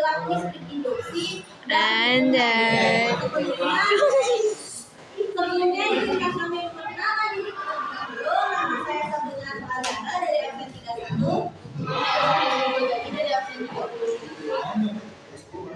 gerak listrik induksi dan Anjay. sebelumnya izinkan kami perkenalkan diri dulu. Nama saya Sabrina Azhara dari absen 31. Jadi dari absen 30.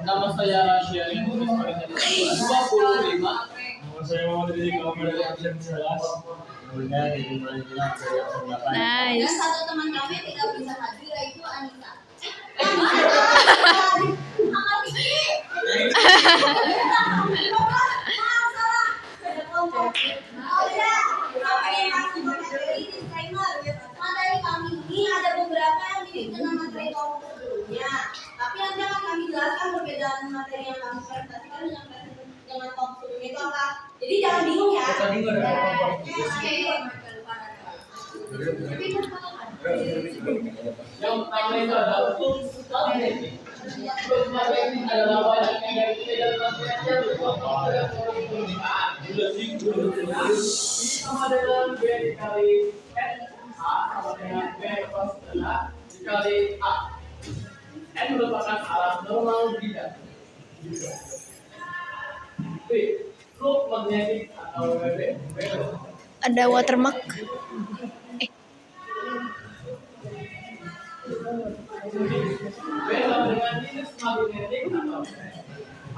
Nama saya Rasya yang tulis pada 25. Nama saya Muhammad Rizky Kamar dari absen 11. Kemudian dimulai bilang dari absen 8. Dan Nice. satu teman kami yang tidak bisa hadir yaitu Anissa. Materi kami ini ada beberapa yang mirip dengan materi kelompok sebelumnya, tapi nanti akan kami jelaskan perbedaan materi yang kami presentasikan dengan kelompok sebelumnya itu apa. Jadi jangan bingung ya. Yang pertama itu adalah flux magnetik. Flux magnetik adalah banyak energi dan materialnya bergerak dengan penggunaan I sama dengan B dikali N, A sama dengan B plus adalah dikali A. N merupakan alat normal bidang. B, flux magnetik atau WB. Ada watermark. Beda dengan minus magnetik atau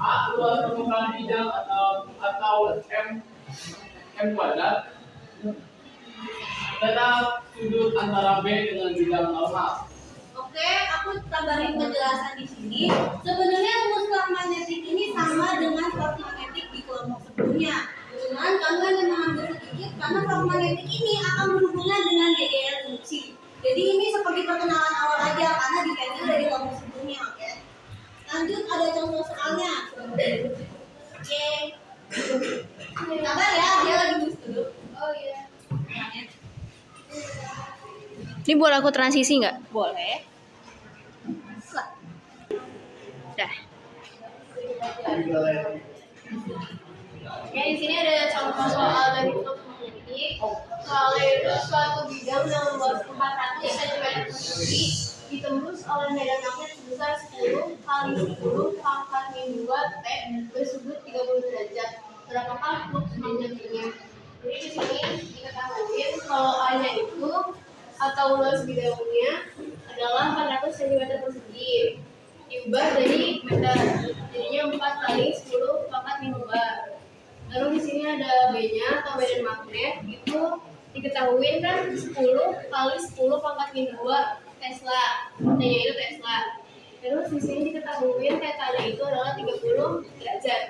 A luas permukaan bidang atau M kuadrat tetap sudut antara B dengan bidang normal. Oke, aku tambahin penjelasan di sini. Sebenarnya rumus flux magnetik ini sama dengan flux magnetik di kelompok sebelumnya. Cuman kami hanya mengambil sedikit karena flux magnetik ini akan berhubungan dengan DDL induksi. Jadi ini seperti perkenalan awal aja karena dikaitkan dari kelompok sebelumnya. Oke. Lanjut, ada contoh soalnya. Oke. Sabar ya, dia lagi nulis dulu. Oh iya. Ini boleh aku transisi nggak? Boleh. Dah. Ya, di sini ada contoh soal dari flux magnetik. Soalnya itu suatu bidang dengan luas 400 cm persegi ditembus oleh medan magnet sebesar 10 kali 10 pangkat min 2 T bersudut 30 derajat. Berapakah flux magnetiknya? Jadi di sini diketahui kalau A-nya itu atau luas bidangnya adalah 400 cm persegi diubah dari meter, jadinya 4 kali 10 pangkat min 2. Lalu di sini ada B-nya atau medan magnet itu diketahui kan 10 kali 10 pangkat min 2 Tesla. T-nya itu Tesla. Terus di sini diketahui θ-nya itu adalah 30 derajat.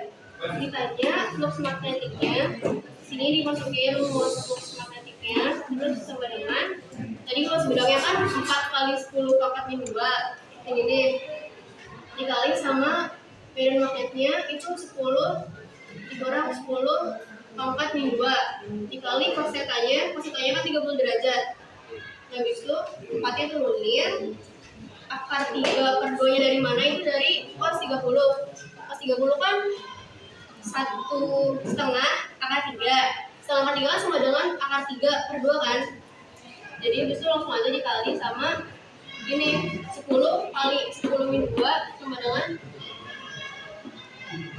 Ditanya flux magnetiknya, sini dimasukin rumus flux magnetiknya terus sama dengan tadi luas bidangnya kan 4 kali 10 pangkat min 2 ini deh dikali sama medan magnetnya itu 10 dikurang 10 pangkat min 2 dikali cos θ-nya kan 30 derajat. Habis itu 4-nya turunin, akar 3 per 2-nya dari mana? Itu dari cos 30. Cos 30 kan 1,5 akar 3. Setengah akar 3 kan sama dengan akar 3 per 2 kan? Jadi habis itu langsung aja dikali sama gini, 10 kali 10 min 2 sama dengan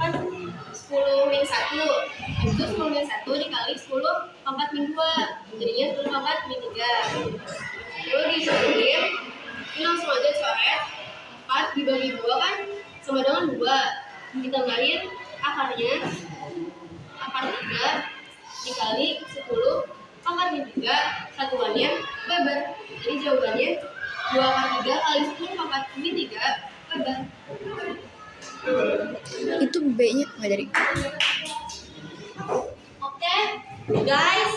kan 10 min 1. Itu 10 min 1 dikali 10 pangkat min 2 jadinya 10 pangkat min 3. Lalu disuruhin ini langsung aja coret 4 dibagi 2 kan sama dengan 2 ditambahin akarnya akar 3 dikali 10 pangkat min 3 satuannya Weber. Jadi jawabannya 2 akar 3 kali 10 pangkat min 3 Weber. Itu B-nya nggak jadi. Oke, guys,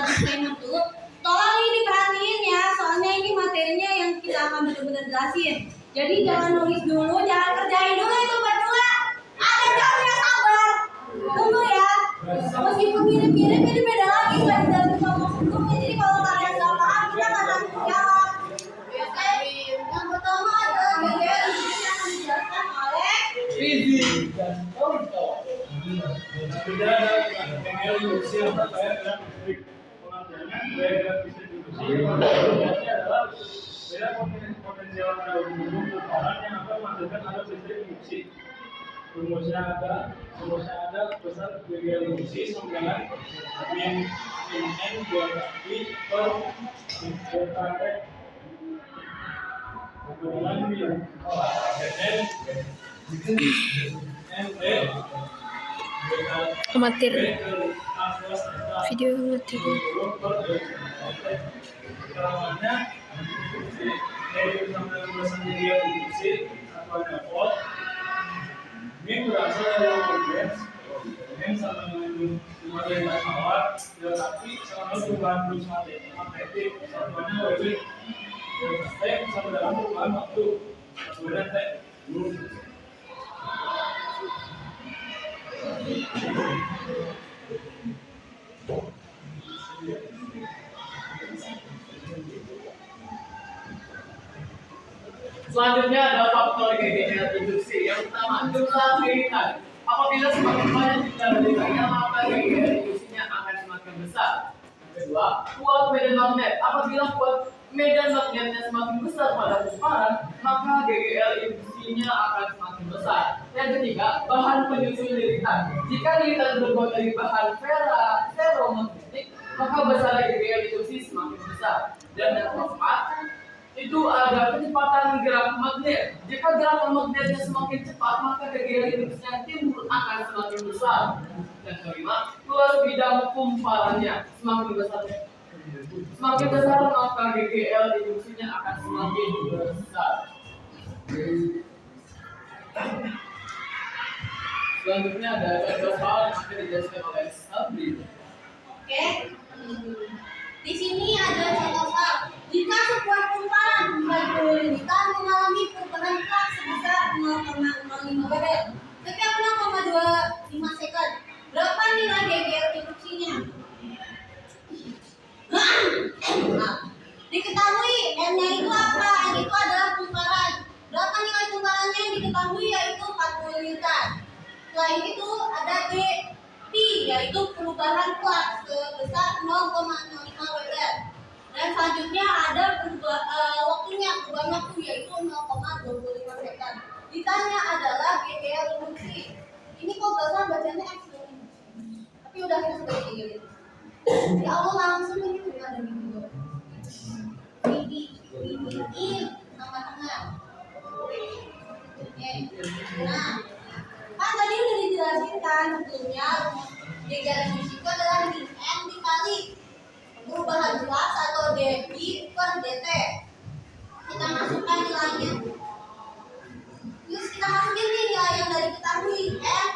disclaimer dulu. Tolong ini diperhatiin ya, soalnya ini materinya yang kita akan benar-benar jelasin. Jadi jangan nulis dulu, jangan kerjain dulu itu berdua. Ada jamnya, sabar. Tunggu ya. Meskipun mirip-mirip, ini beda lagi nggak dijelasin kelompok sebelumnya. Jadi kalau kalian nggak paham, kita nggak akan jawab. Oke, yang pertama adalah bagian yang akan dijelaskan oleh Fizik dan contoh. Tidak ada DDL induksi yang terkait dengan listrik. Pengertiannya DDL listrik induksi adalah beda potensial pada hubungan pukulan yang akan menghasilkan arus listrik induksi. Rumusnya ada besar GGL induksi sama dengan min n dua kali per delta T. Kemudian min n T Amatir. Video amatir. Keterangannya dari sama dengan belasan GGL induksi atau ada volt. Min berasal dari kondens, min sama dengan material tawar, tapi sama dengan perubahan arus magnetik, satuannya Wb, T sama dengan perubahan waktu, kemudian T. Selanjutnya ada faktor GGL induksi. Yang pertama, jumlah lirikan. Apabila semakin banyak jumlah lirikannya, maka GGL induksinya akan semakin besar. Kedua, kuat medan magnet. Apabila kuat medan magnetnya semakin besar pada pusaran, maka GGL induksinya akan semakin besar. Yang ketiga, bahan penyusun lirikan. Jika lirikan terbuat dari bahan ferromagnetik, maka besar GGL induksi semakin besar. Dan yang keempat, itu ada kecepatan gerak magnet. Jika gerakan magnetnya semakin cepat, maka GGL induksi yang timbul akan semakin besar. Dan kelima, luas bidang kumparannya semakin besar. Semakin besar, maka GGL induksinya akan semakin besar. Selanjutnya ada beberapa hal yang akan dijelaskan oleh Sabri. Oke. Di sini ada contoh hal. Jika sebuah kumparan berlirikan mengalami perubahan flux sebesar 0,05 Wb setiap 0,25 second, berapa nilai GGL induksinya? Diketahui N-nya itu apa? N itu adalah kumparan. Berapa nilai kumparannya yang diketahui yaitu 40 liter. Selain itu ada P, yaitu perubahan flux sebesar 0,05 Wb. Dan selanjutnya ada waktunya, perubahan waktu yaitu 0,25 second. Ditanya adalah GGL induksi. Ini kok gak salah bacanya X ini. Tapi udah kita sudah GGL. Ya Allah, langsung ini udah ada di video. Ini tengah-tengah. Oke. Nah, kan tadi udah dijelasin kan sebelumnya GGL induksi itu adalah min N dikali perubahan flux atau dV per dt. Kita masukkan nilainya. Terus kita masukin nih nilai yang dari ketahui N,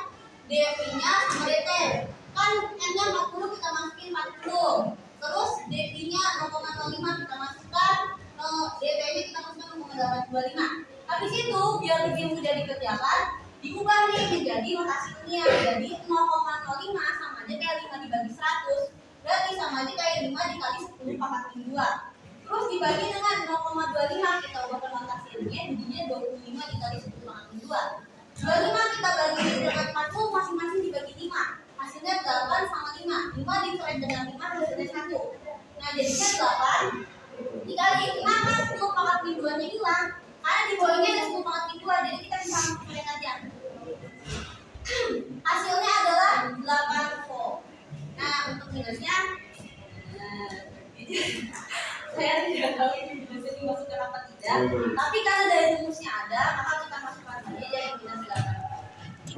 dV-nya sama dt. Kan N-nya 40, kita masukin 40. Terus dV-nya 0,05 kita masukkan, dt-nya kita masukkan 0,825. Habis itu biar lebih mudah dikerjakan, diubah nih menjadi notasi ilmiah. Jadi 0,05 sama aja kayak 5 dibagi 100. Berarti sama aja kayak 5 dikali 10 pangkat 2. Terus dibagi dengan 0,25, kita ubah ke notasi ilmiah, jadinya 25 dikali 10 pangkat 2. 25 kita bagi dengan 40, masing-masing dibagi 5. Hasilnya 8 sama 5. 5 dicoret dengan 5 hasilnya 1. Nah jadinya 8 dikali 5 kan 10 pangkat 2 nya hilang. Karena di bawahnya ada 10 pangkat 2, jadi kita bisa mencoret aja. Hasilnya adalah 8 volt. Nah untuk minusnya, saya tidak tahu ini minusnya dimasukkan apa tidak. Tapi karena dari rumusnya ada, maka kita masukkan saja jadi minus 8.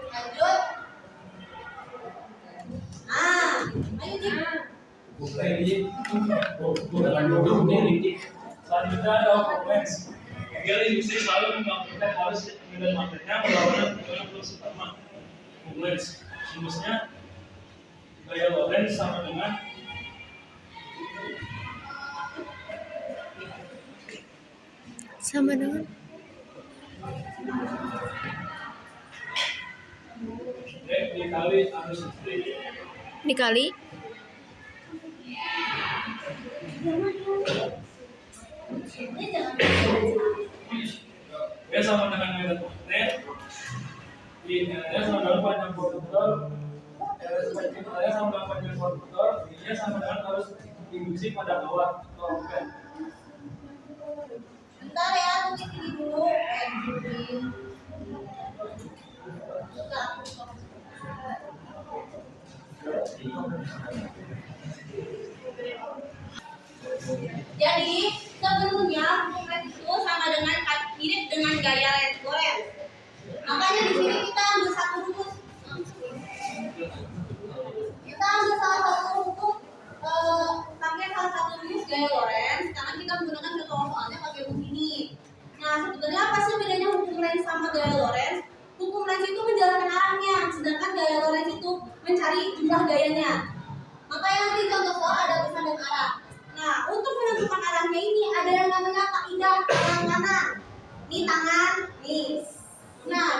Lanjut. Ayo Dik. Selanjutnya ada kompleks. GGL induksi selalu membangkitkan arus medan magnetnya berlawanan dengan flux utama. Kompleks. Rumusnya gaya Lorentz sama dengan dikali arus listrik. Dikali Dia sama dengan medan magnet. Dia sama dengan panjang kondutor. Dia sama dengan panjang kondutor. Dia sama dengan arus induksi pada bawah. Bentar ya, tunggu ini dulu. Jadi sebenarnya red itu sama dengan mirip dengan gaya Lorentz. Makanya di sini kita ambil satu rumus. Kita ambil salah satu rumus pakai salah satu rumus gaya Lorentz karena kita menggunakan contoh soalnya pakai rumus ini. Nah, sebetulnya apa sih bedanya hukum Lorentz sama gaya Lorentz? Hukum Lorentz itu menjalankan arahnya, sedangkan gaya Lorentz itu mencari jumlah gayanya. Makanya nanti contoh soal ada pesan dan arah. Nah, untuk menentukan arahnya ini ada yang namanya kaidah tangan kanan. Ini tangan, nih. Nah,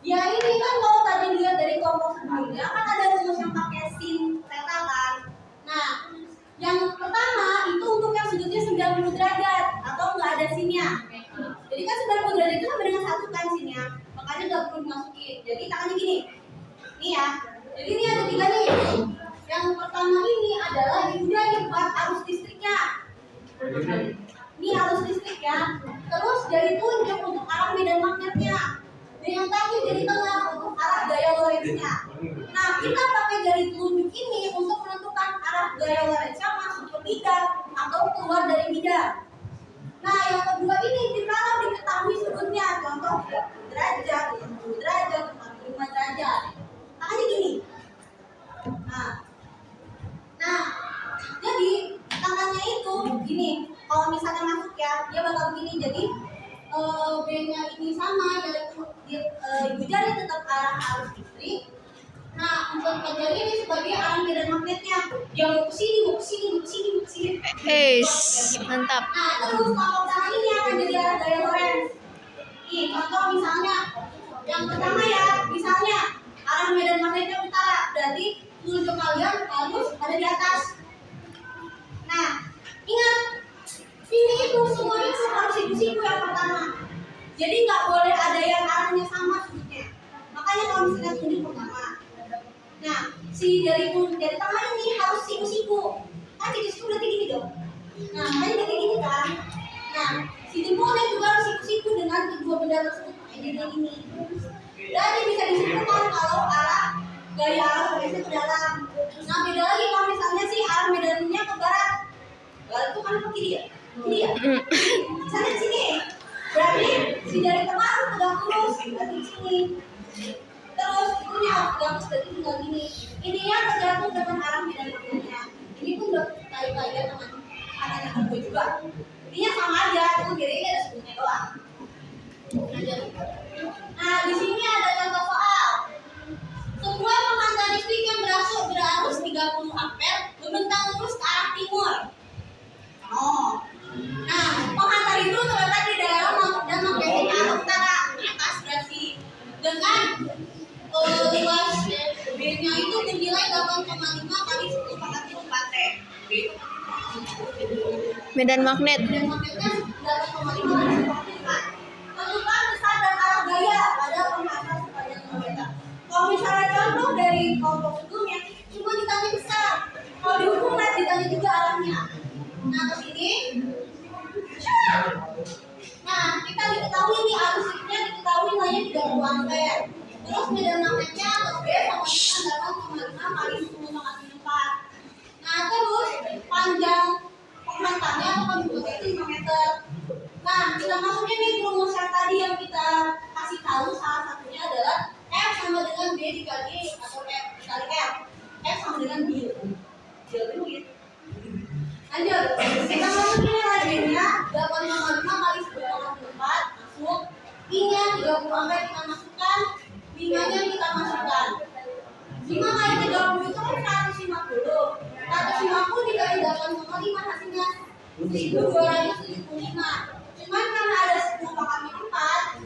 ya ini kan kalau tadi lihat dari kelompok sebelumnya kan ada rumus yang pakai sin theta kan. Nah, yang pertama itu untuk yang sudutnya 90 derajat atau nggak ada sinnya. Jadi kan 90 derajat itu sama dengan 1 kan sinnya. Makanya nggak perlu dimasukin. Jadi tangannya gini. Nih ya. Jadi ini ada 3 nih. Yang pertama ini adalah udah buat arus listriknya. Ini arus listrik ya. Terus jari tunjuk untuk arah medan magnetnya. Dan yang tadi jari tengah untuk arah gaya Lorentz-nya. Nah, kita pakai jari telunjuk ini untuk menentukan arah gaya Lorentz-nya masuk ke bidang atau keluar dari bidang. Nah, yang kedua ini kalau diketahui sudutnya, contoh derajat, 60 derajat, 45 derajat. Tangannya gini. Nah, jadi tangannya itu gini. Kalau misalnya masuk ya, dia bakal begini. Jadi B-nya ini sama, yaitu jari tetap arah arus listrik. Nah, untuk jari ini sebagai arah medan magnetnya. Dia mau ke sini, mau ke sini, mau ke sini, mau ke sini. Mantap. Nah, terus kalau tangan ini akan jadi arah gaya Lorentz. Nih, contoh misalnya yang pertama ya, misalnya arah medan magnetnya utara, berarti telunjuk kalian harus ada di atas. Nah, ingat, ini itu semuanya harus siku-siku yang pertama. Jadi nggak boleh ada yang arahnya sama sudutnya. Makanya kalau misalnya tunjuk pertama, nah si dari tengah ini harus siku-siku. Kan siku-siku berarti gini dong. Nah, makanya berarti gini kan. Nah, si jempolnya juga harus siku-siku dengan kedua benda tersebut. Jadi ini. Jadi bisa disimpulkan kalau arah gaya arah Lorentz ke dalam. Nah, beda lagi kalau misalnya sih arah medannya ke barat. Barat itu kan ke kiri ya? Kiri ya? Misalnya di sini. Berarti si jari tengah harus tegak lurus berarti di sini. Terus itunya harus tegak lurus berarti tinggal gini. Ininya tergantung dengan arah medan magnetnya. Ini pun udah kaya teman. Ada yang gue juga. Intinya sama aja, cuma bedanya ada sebutnya doang. Nah, di sini ada contoh soal. Sebuah penghantar listrik yang berarus 30 ampere membentang lurus ke arah timur. Nah, penghantar itu terletak di daerah dan magnetik arah utara atas berarti dengan luas B-nya itu bernilai 8,5 kali 10 pangkat 4T. Medan magnet. Medan magnetnya 8,5 kali 10 pangkat 4. Tentukan besar dan arah gaya pada penghantar sepanjang 5 meter. Kalau misalnya contoh dari kelompok sebelumnya cuma ditanya besar. Kalau di hukum ditanya juga arahnya. Nah, ke sini. Nah, kita diketahui nih arus listriknya diketahui nilainya 30 ampere. Terus medan magnetnya B sama dengan 8,5 kali 10 pangkat 4. Nah, terus panjang penghantarnya atau konduitnya itu 5 meter. Nah, kita masukin nih rumus yang tadi yang kita kasih tahu salah satunya adalah F sama dengan B dikali atau F dikali F. F sama dengan B. Jadi begitu. Lanjut, kita masukin nilai B-nya 8,5 kali 10 pangkat 4 masuk. I-nya 30 ampere kita masukkan, 5-nya kita masukkan. 5 kali 30 itu kan 150. 150 dikali 8,5 hasilnya 1275. Cuman karena ada 10 pangkat 4,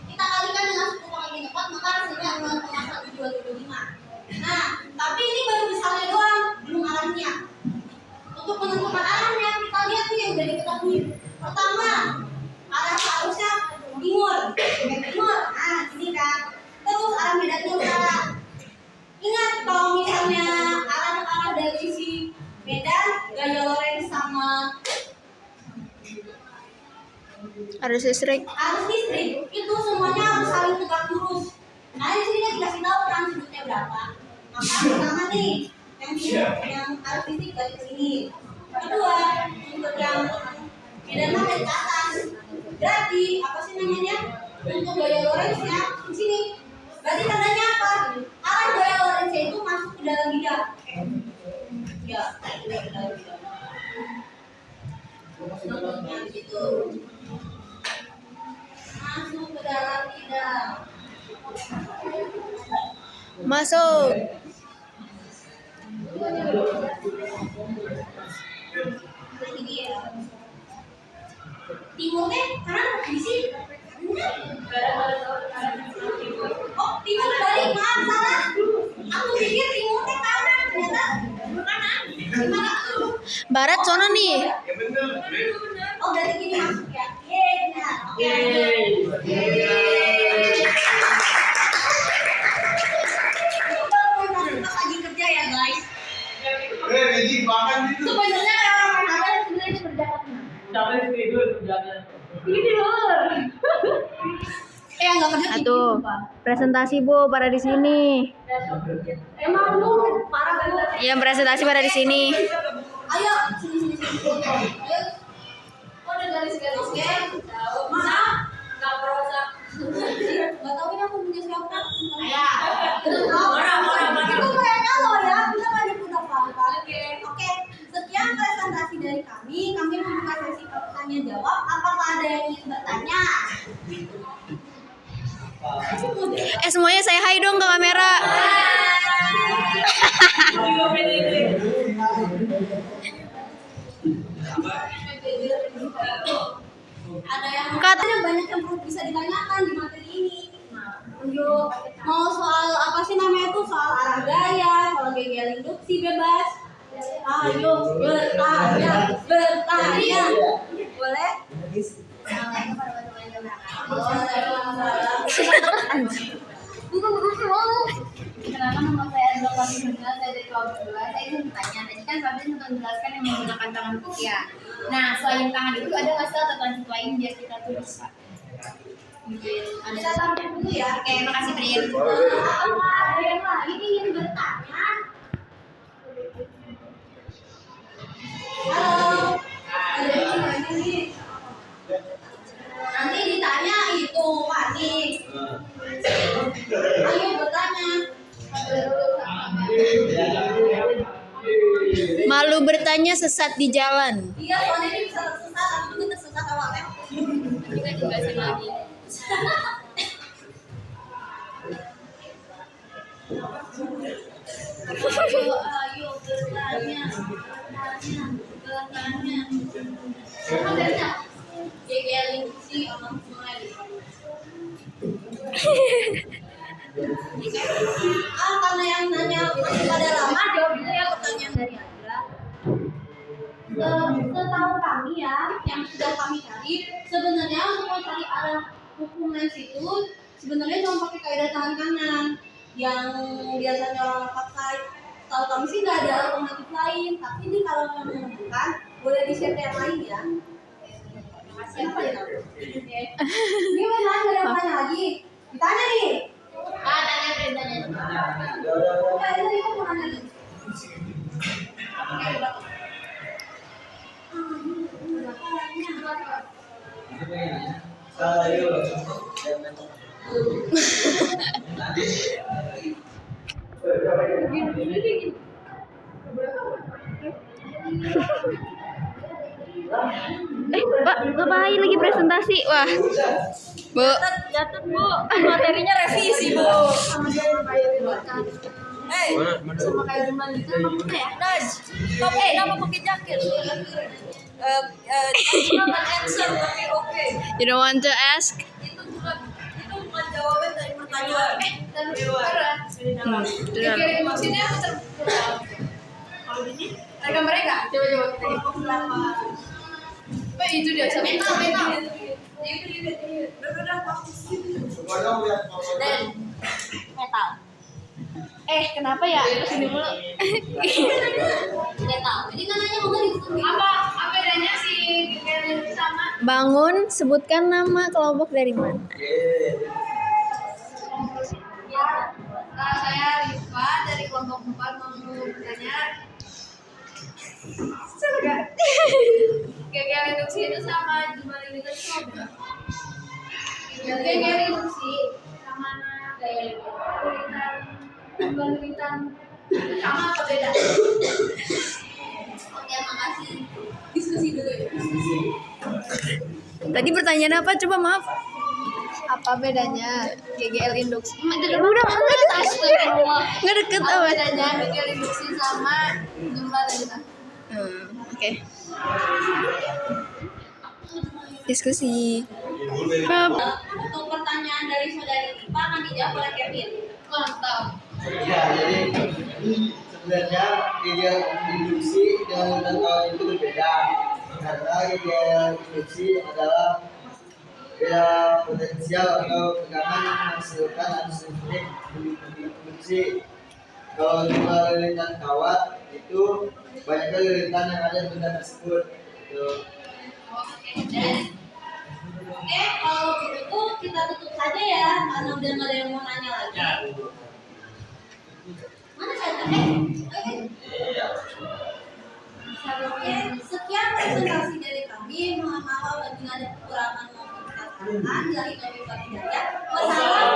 kita kalikan dengan 10 pangkat 4, maka hasilnya 0,1225. Nah, tapi ini baru misalnya doang, belum arahnya. Untuk menentukan arahnya, kita lihat nih yang udah diketahui. Pertama, arah arusnya timur. Nah, ini kan. Terus arah medannya utara. Ingat kalau misalnya arah dari si medan, gaya Lorentz sama Arus listrik. Arus listrik itu semuanya harus saling tegak lurus. Nah di sini dia dikasih tahu kan sudutnya berapa. Maka pertama nih yang arus listrik balik ke sini. Kedua untuk yang medan magnet ke atas. Berarti apa sih namanya? Untuk gaya lorenznya di sini. Berarti tandanya apa? Arah gaya lorenznya itu masuk ke dalam bidang. Ya, ke dalam bidang. Contohnya gitu. Masuk ke dalam bidang. Masuk. Ini ya. Timurnya kanan di sini. Oh, timur balik, maaf salah. Aku pikir timurnya kanan, ternyata kanan. Gimana? Barat sono nih. Ya bener. Oh, berarti gini masuk ya. Benar. Oke. Kita mau masuk lagi kerja ya, guys. Magic makan itu. Sebenarnya orang apa yang sebenarnya itu berjalan. Capek sih itu kerjanya. Ini loh. Enggak kerja Atuh. Presentasi Bu pada di sini. Emang lu parah banget. Yang presentasi pada di sini. Ayo sini. Ayo. Oh, udah garis-garis ya? Tahu. Maaf. Nggak prosa. Enggak tahu ini aku punya siapa. Ayah. Itu kayaknya lo ya, kita nggak nyebut apa-apa. Oke. Sekian presentasi dari kami. Kami membuka sesi tanya jawab. Apakah ada yang ingin bertanya? Semuanya saya hai dong ke kamera. Ada yang katanya banyak yang perlu bisa ditanyakan di materi ini. Yuk, mau soal apa sih namanya tuh, soal arah gaya, soal gaya induksi bebas. Ayo bertanya. Boleh? Kenapa nama saya adalah Fabri Nurila, saya dari kelompok 2. Saya ingin bertanya, tadi kan Fabri sudah menjelaskan yang menggunakan tangan ya. Nah, selain tangan itu ada nggak sih alat lanjut lain biar kita tuh bisa Bisa tampil dulu ya. Oke, makasih Prin. Apakah ada yang lain ingin bertanya? Halo. Ada yang bertanya nih? Nanti ditanya itu Fani. Ayo bertanya. Malu bertanya sesat di jalan. Iya, soalnya ini bisa tersesat, aku juga tersesat awalnya. Kita jelasin lagi. Ayo bertanya. Siapa bertanya? Gegelin si orang semua. Karena yang nanya masih pada lama, jawab dulu ya pertanyaan dari Andra. Setahu kami ya, yang sudah kami cari, sebenarnya untuk mencari arah hukum lens itu sebenarnya cuma pakai kaidah tangan kanan yang biasanya orang pakai. Tahu kami sih nggak ada alternatif lain, tapi ini kalau yang menentukan boleh di-share yang lain ya. Siapa ya? Ini mana ada yang tanya lagi? Ditanya nih. Tanya Prin, tanya. Ini aku mau nanya nih. Pak, ngapain lagi presentasi? Wah. Bu. Catat Bu, materinya revisi Bu. Sama kayak Juman itu apa ya? Naj, kamu kenapa pakai jaket? Answer tapi oke. You don't want to ask? Itu bukan jawaban dari pertanyaan. Maksudnya kalau ini mereka coba kita itu dia mental. Dan metal. Kenapa ya? Kesini mulu. Metal. Jadi kan nanya mau gitu. apa bedanya si Gary sama Bangun, sebutkan nama kelompok dari mana? Saya Rifa dari kelompok 4 mau bertanya. Sudah. Gagal reduksi itu sama jumlah limitan itu apa? Gagal reduksi sama gaya limitan, jumlah limitan sama apa beda? Oke, makasih. Diskusi dulu ya. Tadi pertanyaan apa? Coba maaf. Apa bedanya GGL induksi? Udah nggak deket Apa apa? bedanya GGL induksi sama jumlah limitan? Oke. Diskusi. Pap. Untuk pertanyaan dari saudari Rifa akan dijawab oleh Kevin. Mantap. Ya, jadi sebenarnya gejala induksi dengan urutan kawin itu berbeda. Karena gejala induksi adalah gejala potensial atau tegangan yang menghasilkan arus listrik induksi. Kalau jumlah lilitan kawat itu banyaknya lilitan yang ada di benda tersebut. Gitu. Oke, kalau begitu kita tutup saja ya, karena udah nggak ada yang mau nanya lagi. Mana saya? Oke, sekian presentasi dari kami. Mohon maaf apabila ada kekurangan maupun kesalahan dari kami Pak Hidayat. Wassalamualaikum